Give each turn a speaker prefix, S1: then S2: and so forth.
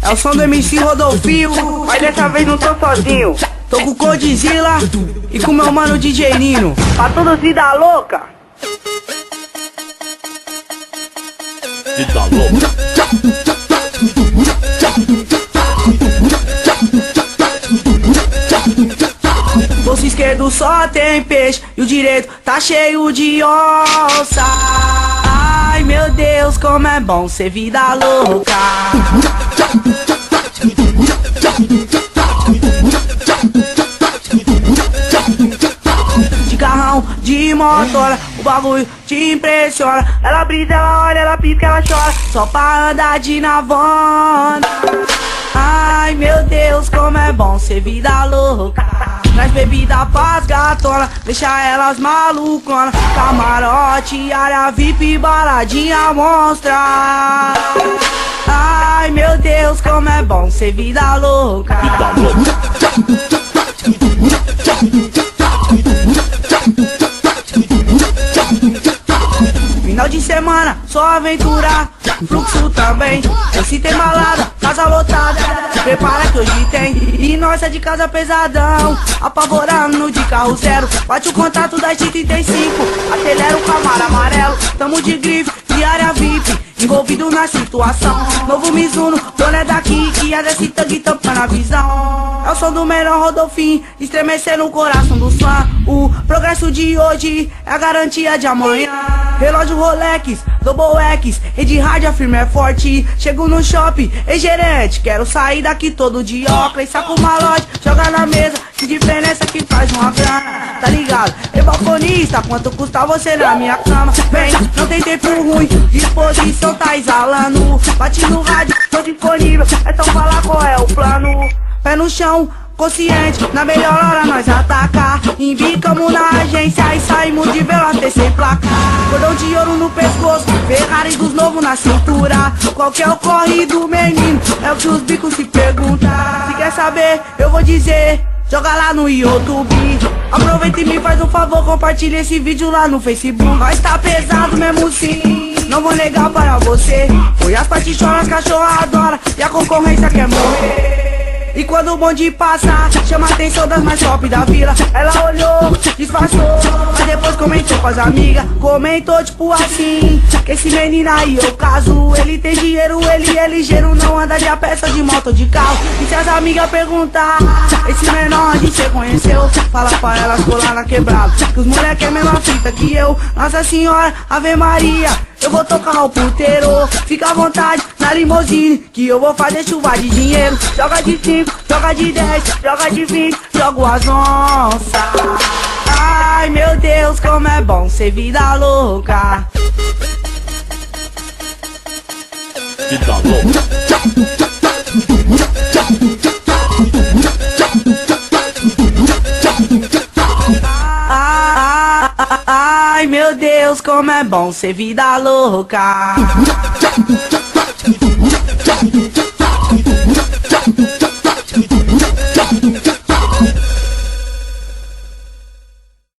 S1: É o som do MC Rodolfinho,
S2: Mas dessa vez não tô sozinho.
S1: tô com o Godzilla e com meu mano DJ Nino.
S2: Pra todos vida louca.
S3: Vida louca.
S1: Bolso esquerdo só tem peixe e o direito tá cheio de onça. Ai meu Deus, como é bom ser vida louca. De carrão, de motora, o bagulho te impressiona. Ela brisa, ela olha, ela pisca, ela chora, só pra andar de navona. Ai meu Deus, como é bom ser vida louca. Traz bebida pras gatonas, deixa elas maluconas. Camarote, área VIP, baladinha monstra. Ai meu Deus, como é bom ser vida louca.
S3: Vida louca.
S1: Final de semana, só aventura, fluxo também. Esse tem balada, casa lotada, prepara que hoje tem. E nós é de casa pesadão, apavorando de carro zero. Bate o contato das 35, acelera o Camaro amarelo. Tamo de grife, de área VIP, envolvido na situação. Novo Mizuno, dono é daqui, que é desse tanque tampando a visão. É o som do melhor Rodolfinho, estremecendo o coração dos fãs. O progresso de hoje é a garantia de amanhã. Relógio Rolex, Double X, rede rádio, a firma é forte. Chego no shopping, ei gerente, quero sair daqui todo de óculos. Saco malote, joga na mesa, que diferença que faz uma grana, tá ligado? Ei balconista, quanto custa você na minha cama? Vem, não tem tempo ruim, disposição tá exalando. Bate no rádio, tô disponível, é só falar qual é o plano. Pé no chão, consciente, na melhor hora nós atacar. Embicamos na agência e saímos de Velote sem placa. Cordão de ouro no pescoço, Ferrari dos novos na cintura. Qual que é o corre do menino? É o que os bicos se perguntam. Se quer saber, eu vou dizer, joga lá no YouTube. Aproveita e me faz um favor, compartilha esse vídeo lá no Facebook. Nós tá pesado mesmo sim, não vou negar para você. Foi as patichonas, as cachorra adora e a concorrência quer morrer. E quando o bonde passa, chama a atenção das mais top da vila. Ela olhou, disfarçou, mas depois comentou com as amigas. Comentou tipo assim, que esse menino aí eu caso. Ele tem dinheiro, ele é ligeiro, não anda de a peça de moto ou de carro. E se as amigas perguntar, esse menor onde cê conheceu? Fala pra elas colar na quebrada, que os moleque é a mesma fita que eu. Nossa Senhora, Ave Maria, eu vou tocar o puteiro. Fica à vontade na limousine, que eu vou fazer chuva de dinheiro. Joga de 5, joga de 10, joga de 20, jogo as onças. Ai meu Deus, como é bom ser vida louca.
S3: Vida louca.
S1: Ai meu Deus, como é bom ser vida louca.